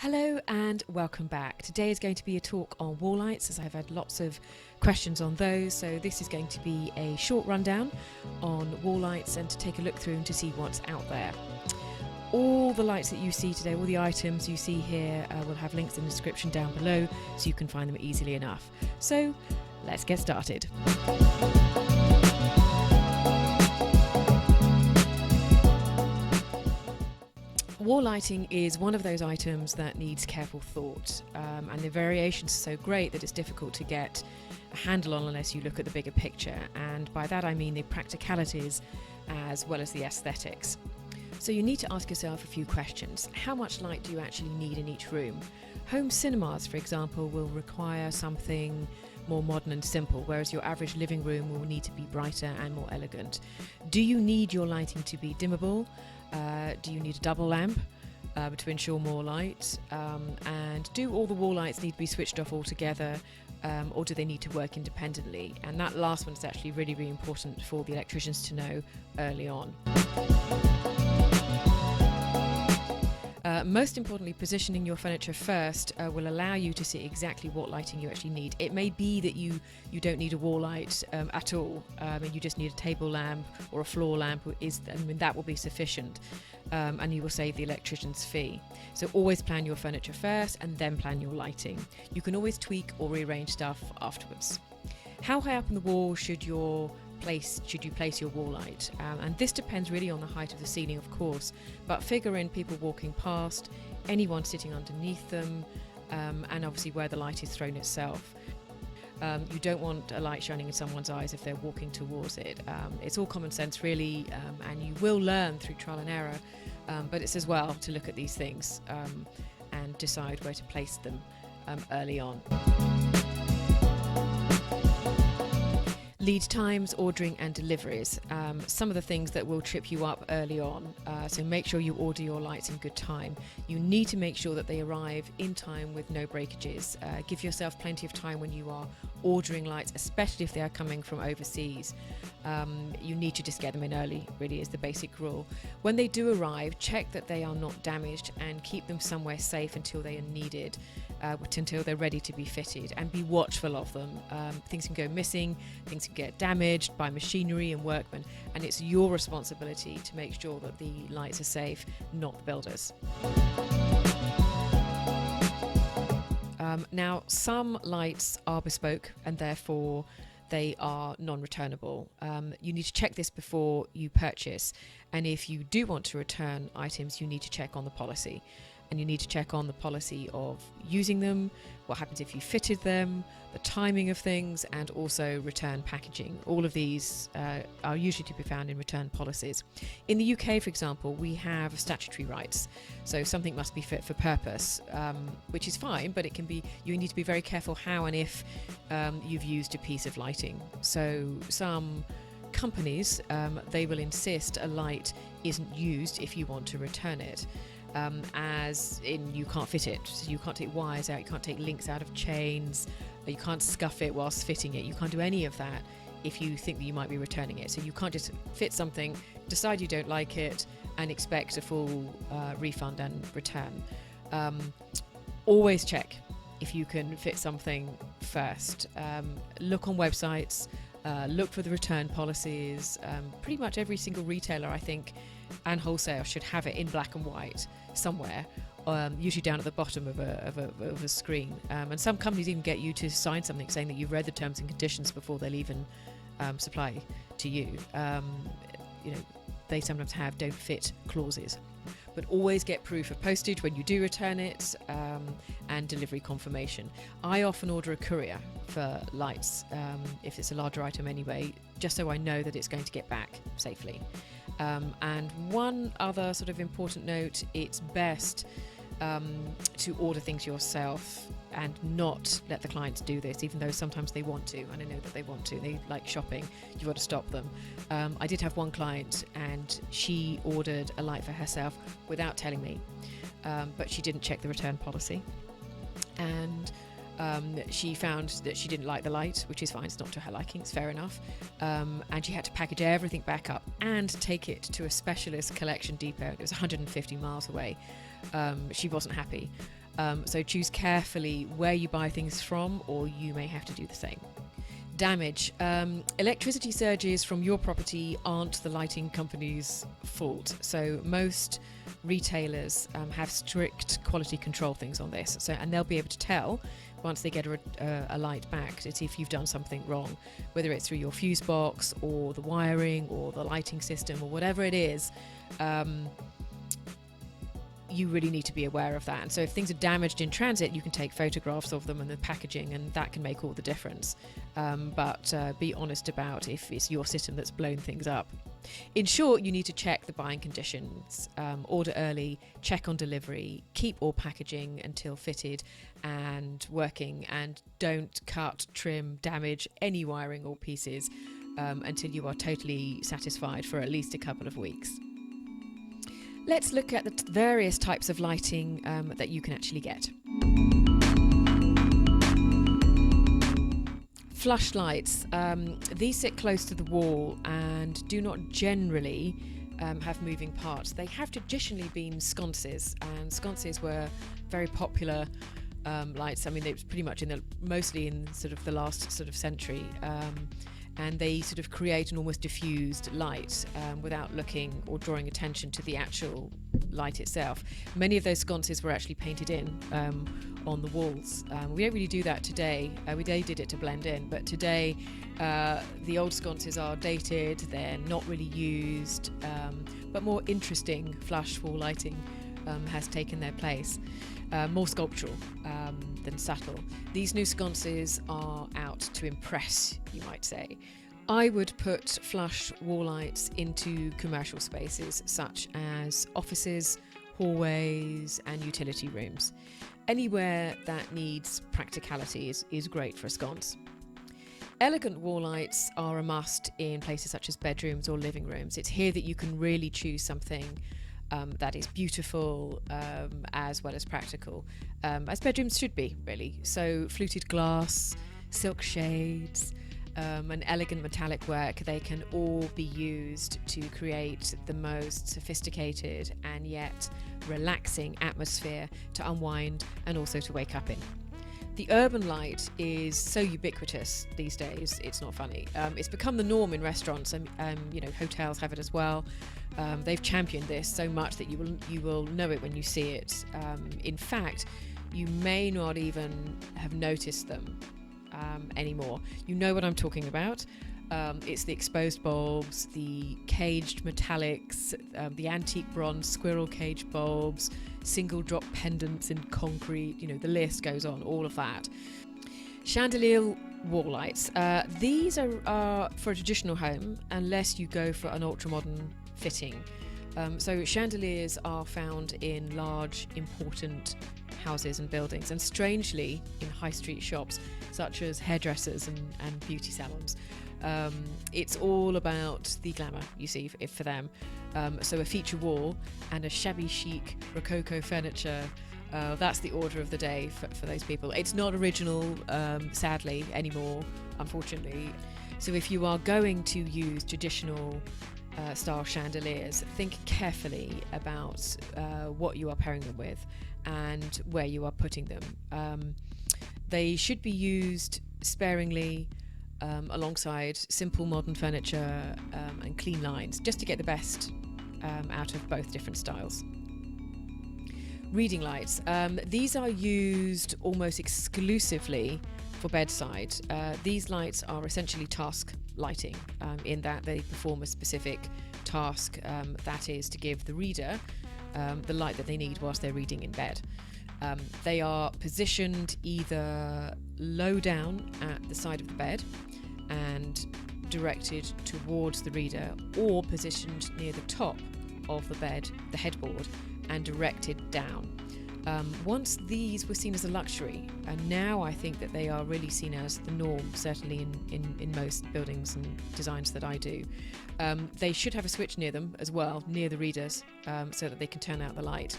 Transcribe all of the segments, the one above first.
Hello and welcome back. Today is going to be a talk on wall lights, as I've had lots of questions on those. So this is going to be a short rundown on wall lights and to take a look through and to see what's out there. All the lights that you see today, all the items you see here will have links in the description down below so you can find them easily enough. So let's get started. Wall lighting is one of those items that needs careful thought, and the variations are so great that it's difficult to get a handle on unless you look at the bigger picture, and by that I mean the practicalities as well as the aesthetics. So you need to ask yourself a few questions. How much light do you actually need in each room? Home cinemas, for example, will require something more modern and simple, whereas your average living room will need to be brighter and more elegant. Do you need your lighting to be dimmable? Do you need a double lamp to ensure more light? And do all the wall lights need to be switched off altogether, or do they need to work independently? And that last one is actually really, really important for the electricians to know early on. Most importantly, positioning your furniture first will allow you to see exactly what lighting you actually need. It may be that you don't need a wall light at all, and you just need a table lamp or a floor lamp. That will be sufficient, and you will save the electrician's fee. So always plan your furniture first and then plan your lighting. You can always tweak or rearrange stuff afterwards. How high up on the wall should you place your wall light? And this depends really on the height of the ceiling, of course, but figure in people walking past, anyone sitting underneath them, and obviously where the light is thrown itself. You don't want a light shining in someone's eyes if they're walking towards it. It's all common sense really, and you will learn through trial and error, but it's as well to look at these things and decide where to place them early on. Lead times, ordering and deliveries. Some of the things that will trip you up early on, so make sure you order your lights in good time. You need to make sure that they arrive in time with no breakages. Give yourself plenty of time when you are ordering lights, especially if they are coming from overseas. You need to just get them in early, really is the basic rule. When they do arrive, check that they are not damaged and keep them somewhere safe until they are needed. Until they're ready to be fitted, and be watchful of them. Things can go missing, things can get damaged by machinery and workmen, and it's your responsibility to make sure that the lights are safe, not the builders. Now, some lights are bespoke and therefore they are non-returnable. You need to check this before you purchase, and if you do want to return items, you need to check on the policy. And you need to check on the policy of using them, what happens if you fitted them, the timing of things, and also return packaging. All of these are usually to be found in return policies. In the UK, for example, we have statutory rights. So something must be fit for purpose, which is fine, but you need to be very careful how and if you've used a piece of lighting. So some companies, they will insist a light isn't used if you want to return it. As in you can't fit it, so you can't take wires out, you can't take links out of chains, you can't scuff it whilst fitting it, you can't do any of that if you think that you might be returning it. So you can't just fit something, decide you don't like it, and expect a full refund and return. Always check if you can fit something first. Look on websites, look for the return policies. Pretty much every single retailer, I think, and wholesale should have it in black and white somewhere, usually down at the bottom of a screen. And some companies even get you to sign something saying that you've read the terms and conditions before they'll even supply to you. They sometimes have don't fit clauses. But always get proof of postage when you do return it, and delivery confirmation. I often order a courier for lights, if it's a larger item anyway, just so I know that it's going to get back safely. And one other sort of important note, it's best to order things yourself and not let the clients do this, even though sometimes they want to, and I know that they want to, they like shopping, you've got to stop them. I did have one client and she ordered a light for herself without telling me, but she didn't check the return policy, and she found that she didn't like the light, which is fine, it's not to her liking, it's fair enough, and she had to package everything back up and take it to a specialist collection depot. It was 150 miles away. She wasn't happy. So choose carefully where you buy things from, or you may have to do the same. Damage. Electricity surges from your property aren't the lighting company's fault. So most retailers have strict quality control things on this. And they'll be able to tell once they get a light back to see if you've done something wrong, whether it's through your fuse box or the wiring or the lighting system or whatever it is. You really need to be aware of that. And so if things are damaged in transit, you can take photographs of them and the packaging, and that can make all the difference. But be honest about if it's your system that's blown things up. In short, you need to check the buying conditions, order early, check on delivery, keep all packaging until fitted and working, and don't cut, trim, damage any wiring or pieces until you are totally satisfied for at least a couple of weeks. Let's look at the various types of lighting that you can actually get. Flush lights. These sit close to the wall and do not generally have moving parts. They have traditionally been sconces, and sconces were very popular lights. I mean, it was pretty much mostly in sort of the last sort of century. And they sort of create an almost diffused light without looking or drawing attention to the actual light itself. Many of those sconces were actually painted in on the walls. We don't really do that today. We did it to blend in, but today the old sconces are dated, they're not really used, but more interesting flush wall lighting has taken their place. More sculptural than subtle. These new sconces are out to impress, you might say. I would put flush wall lights into commercial spaces such as offices, hallways and utility rooms. Anywhere that needs practicality is great for a sconce. Elegant wall lights are a must in places such as bedrooms or living rooms. It's here that you can really choose something that is beautiful as well as practical, as bedrooms should be, really. So fluted glass, silk shades, and elegant metallic work, they can all be used to create the most sophisticated and yet relaxing atmosphere to unwind and also to wake up in. The urban light is so ubiquitous these days, it's not funny. It's become the norm in restaurants, and hotels have it as well. They've championed this so much that you will know it when you see it. In fact, you may not even have noticed them anymore. You know what I'm talking about. It's the exposed bulbs, the caged metallics, the antique bronze squirrel cage bulbs, single drop pendants in concrete, the list goes on, all of that. Chandelier wall lights. These are for a traditional home unless you go for an ultra-modern fitting. So chandeliers are found in large, important houses and buildings, and strangely in high street shops such as hairdressers and beauty salons. It's all about the glamour, you see, for them. So a feature wall and a shabby chic Rococo furniture, that's the order of the day for those people. It's not original, sadly, anymore, unfortunately. So if you are going to use traditional style chandeliers, think carefully about what you are pairing them with and where you are putting them. They should be used sparingly alongside simple modern furniture and clean lines, just to get the best out of both different styles. Reading lights. These are used almost exclusively for bedside. These lights are essentially task lighting, in that they perform a specific task, that is to give the reader the light that they need whilst they're reading in bed. They are positioned either low down at the side of the bed and directed towards the reader, or positioned near the top of the bed, the headboard, and directed down. Once these were seen as a luxury, and now I think that they are really seen as the norm, certainly in most buildings and designs that I do. They should have a switch near them as well, near the readers, so that they can turn out the light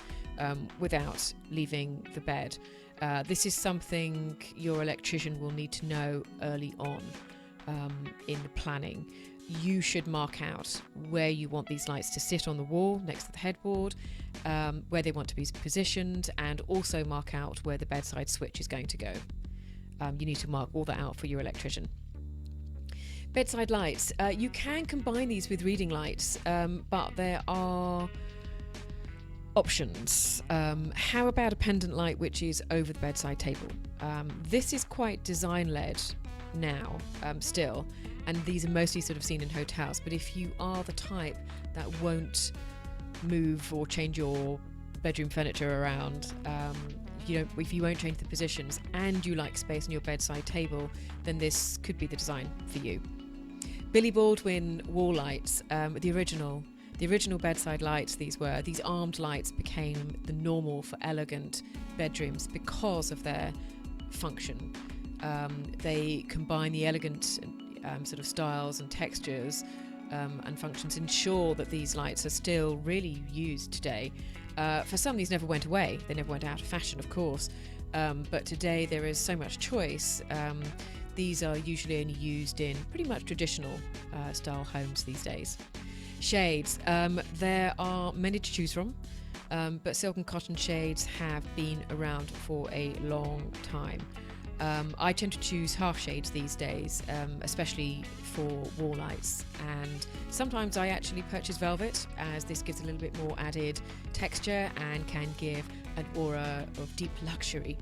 without leaving the bed. This is something your electrician will need to know early on in the planning. you should mark out where you want these lights to sit on the wall next to the headboard, where they want to be positioned, and also mark out where the bedside switch is going to go. You need to mark all that out for your electrician. Bedside lights. You can combine these with reading lights, but there are options. How about a pendant light which is over the bedside table? This is quite design-led now, still, and these are mostly sort of seen in hotels. But if you are the type that won't move or change your bedroom furniture around, if you won't change the positions and you like space on your bedside table, then this could be the design for you. Billy Baldwin wall lights, the original bedside lights, these armed lights became the normal for elegant bedrooms because of their function. They combine the elegant sort of styles and textures and functions, ensure that these lights are still really used today. For some, these never went away. They never went out of fashion, of course. But today there is so much choice. These are usually only used in pretty much traditional style homes these days. Shades. There are many to choose from, but silk and cotton shades have been around for a long time. I tend to choose half shades these days, especially for wall lights, and sometimes I actually purchase velvet, as this gives a little bit more added texture and can give an aura of deep luxury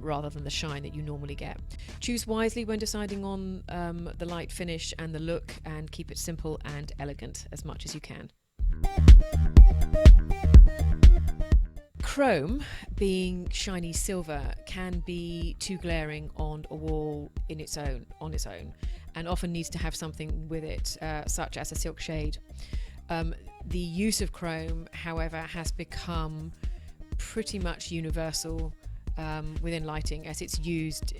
rather than the shine that you normally get. Choose wisely when deciding on the light finish and the look, and keep it simple and elegant as much as you can. Chrome, being shiny silver, can be too glaring on a wall on its own, and often needs to have something with it, such as a silk shade. The use of chrome, however, has become pretty much universal within lighting, as it's used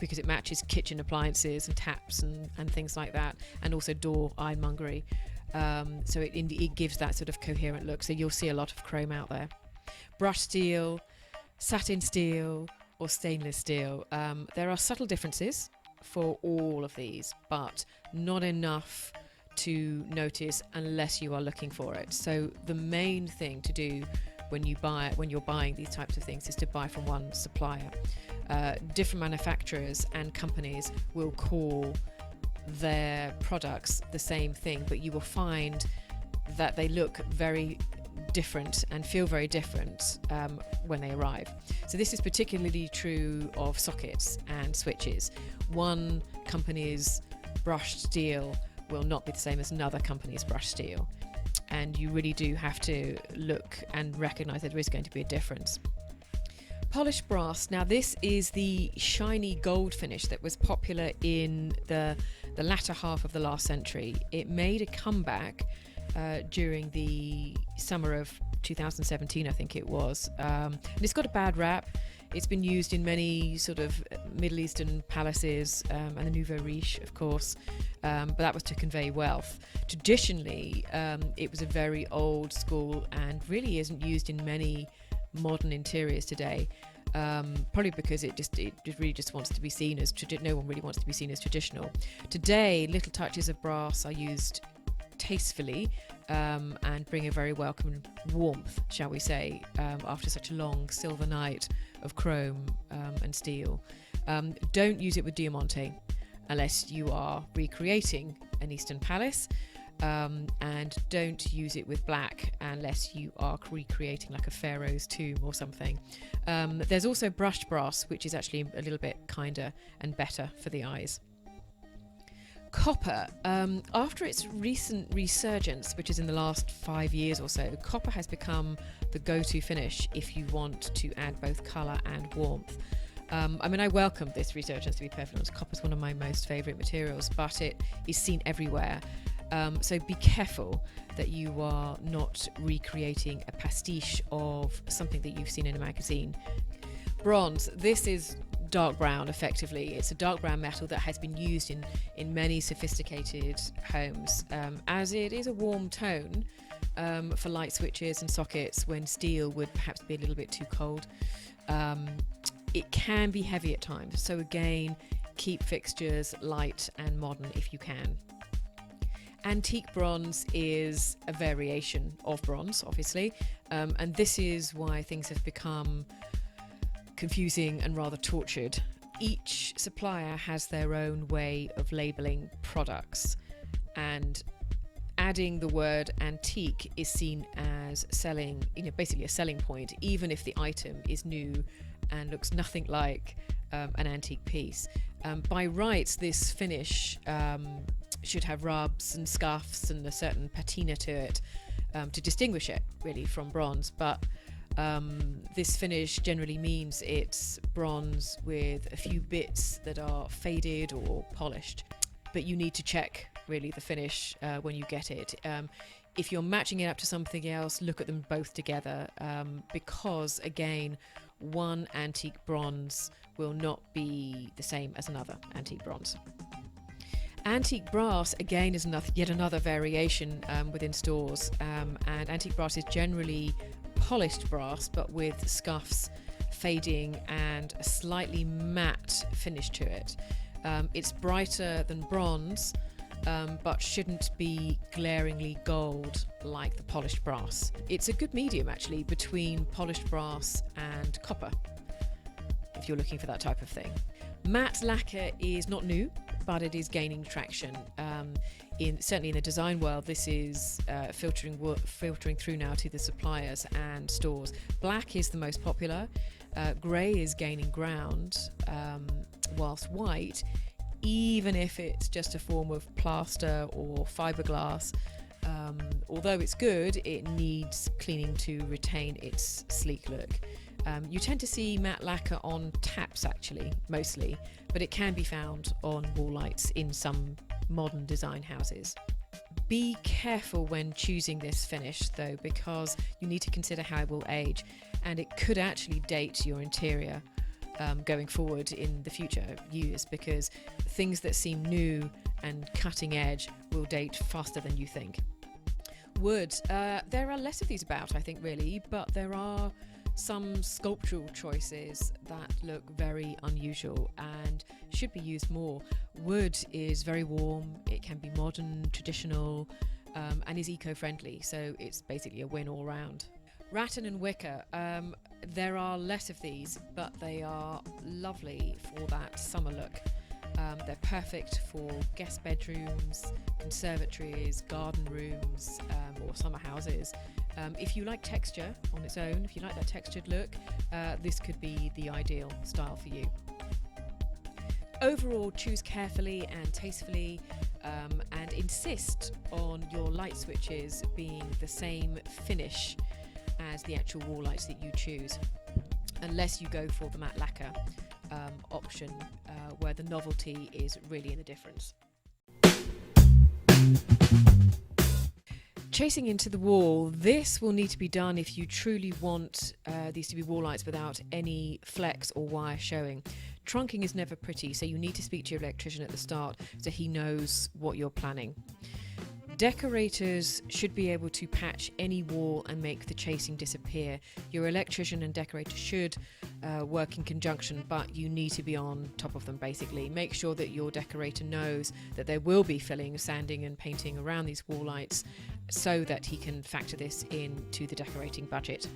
because it matches kitchen appliances and taps and things like that, and also door ironmongery. So it gives that sort of coherent look. So you'll see a lot of chrome out there. Brushed steel, satin steel, or stainless steel. There are subtle differences for all of these, but not enough to notice unless you are looking for it. So the main thing to do when you're buying these types of things is to buy from one supplier. Different manufacturers and companies will call their products the same thing, but you will find that they look very different and feel very different when they arrive. So this is particularly true of sockets and switches. One company's brushed steel will not be the same as another company's brushed steel, and you really do have to look and recognize that there is going to be a difference. Polished brass. Now this is the shiny gold finish that was popular in the latter half of the last century. It made a comeback during the summer of 2017, I think it was. And it's got a bad rap. It's been used in many sort of Middle Eastern palaces and the nouveau riche, of course, but that was to convey wealth. Traditionally, it was a very old school and really isn't used in many modern interiors today. Probably because it really just wants to be seen as no one really wants to be seen as traditional. Today, little touches of brass are used tastefully and bring a very welcome warmth, shall we say, after such a long silver night of chrome and steel. Don't use it with diamante unless you are recreating an Eastern palace, and don't use it with black unless you are recreating like a pharaoh's tomb or something. There's also brushed brass, which is actually a little bit kinder and better for the eyes. Copper, after its recent resurgence, which is in the last 5 years or so, copper has become the go-to finish if you want to add both colour and warmth. I welcome this resurgence, to be perfectly honest. Copper is one of my most favourite materials, but it is seen everywhere. So be careful that you are not recreating a pastiche of something that you've seen in a magazine. Bronze, this is dark brown, effectively. It's a dark brown metal that has been used in many sophisticated homes, as it is a warm tone for light switches and sockets when steel would perhaps be a little bit too cold. It can be heavy at times, so again, keep fixtures light and modern if you can. Antique bronze is a variation of bronze, obviously, and this is why things have become confusing and rather tortured. Each supplier has their own way of labelling products, and adding the word antique is seen as selling, basically a selling point, even if the item is new and looks nothing like an antique piece. By rights, this finish should have rubs and scuffs and a certain patina to it to distinguish it really from bronze, but this finish generally means it's bronze with a few bits that are faded or polished, but you need to check really the finish when you get it. If you're matching it up to something else, look at them both together, because again, one antique bronze will not be the same as another antique bronze. Antique brass again is yet another variation within stores, and antique brass is generally polished brass but with scuffs, fading and a slightly matte finish to it. It's brighter than bronze, but shouldn't be glaringly gold like the polished brass. It's a good medium actually between polished brass and copper, if you're looking for that type of thing. Matte lacquer is not new, but it is gaining traction. Certainly in the design world, this is filtering through now to the suppliers and stores. Black is the most popular. Grey is gaining ground, whilst white, even if it's just a form of plaster or fiberglass, although it's good, it needs cleaning to retain its sleek look. You tend to see matte lacquer on taps actually, mostly, but it can be found on wall lights in some modern design houses. Be careful when choosing this finish though, because you need to consider how it will age, and it could actually date your interior going forward in the future years, because things that seem new and cutting edge will date faster than you think. Wood, there are less of these about, I think, really, but there are some sculptural choices that look very unusual and should be used more. Wood is very warm, it can be modern, traditional, and is eco-friendly, so it's basically a win all round. Rattan and wicker, there are less of these, but they are lovely for that summer look. They're perfect for guest bedrooms, conservatories, garden rooms, or summer houses. If you like texture on its own, if you like that textured look, this could be the ideal style for you. Overall, choose carefully and tastefully, and insist on your light switches being the same finish as the actual wall lights that you choose, unless you go for the matte lacquer option, where the novelty is really in the difference. Chasing into the wall, this will need to be done if you truly want these to be wall lights without any flex or wire showing. Trunking is never pretty, so you need to speak to your electrician at the start so he knows what you're planning. Decorators should be able to patch any wall and make the chasing disappear. Your electrician and decorator should work in conjunction, but you need to be on top of them basically. Make sure that your decorator knows that there will be filling, sanding and painting around these wall lights so that he can factor this into the decorating budget.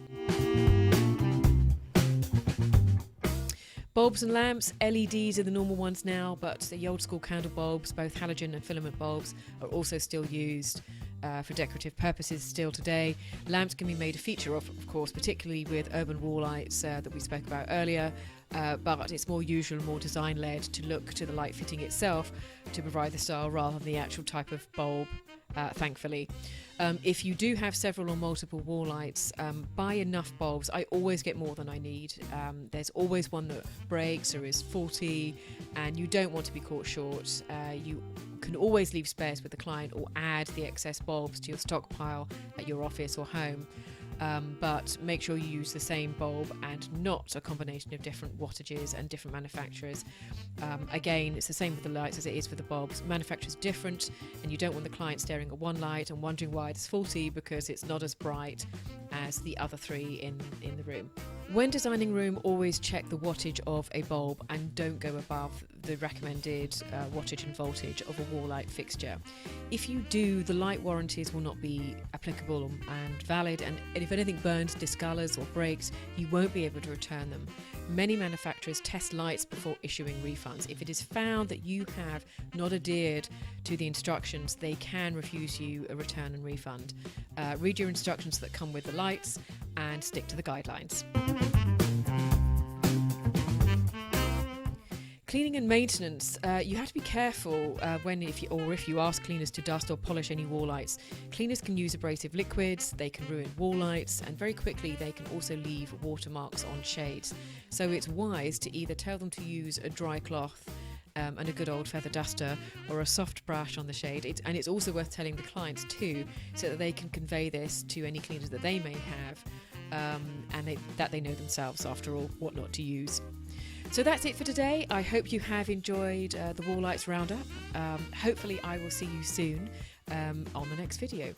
Bulbs and lamps, LEDs are the normal ones now, but the old school candle bulbs, both halogen and filament bulbs, are also still used for decorative purposes still today. Lamps can be made a feature of course, particularly with urban wall lights that we spoke about earlier, but it's more usual, more design-led to look to the light fitting itself to provide the style rather than the actual type of bulb, thankfully. If you do have several or multiple wall lights, buy enough bulbs. I always get more than I need. There's always one that breaks or is faulty, and you don't want to be caught short. You can always leave spares with the client or add the excess bulbs to your stockpile at your office or home. But make sure you use the same bulb and not a combination of different wattages and different manufacturers. Again, it's the same with the lights as it is for the bulbs. Manufacturer's different, and you don't want the client staring at one light and wondering why it's faulty because it's not as bright as the other three in the room. When designing room, always check the wattage of a bulb and don't go above the recommended wattage and voltage of a wall light fixture. If you do, the light warranties will not be applicable and valid, and if anything burns, discolours or breaks, you won't be able to return them. Many manufacturers test lights before issuing refunds. If it is found that you have not adhered to the instructions, they can refuse you a return and refund. Read your instructions that come with the lights and stick to the guidelines. Cleaning and maintenance. You have to be careful if you ask cleaners to dust or polish any wall lights. Cleaners can use abrasive liquids, they can ruin wall lights, and very quickly they can also leave watermarks on shades. So it's wise to either tell them to use a dry cloth and a good old feather duster, or a soft brush on the shade. And it's also worth telling the clients too, so that they can convey this to any cleaners that they may have, that they know themselves, after all, what not to use. So that's it for today. I hope you have enjoyed the Wall Lights Roundup. Hopefully I will see you soon on the next video.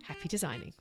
Happy designing.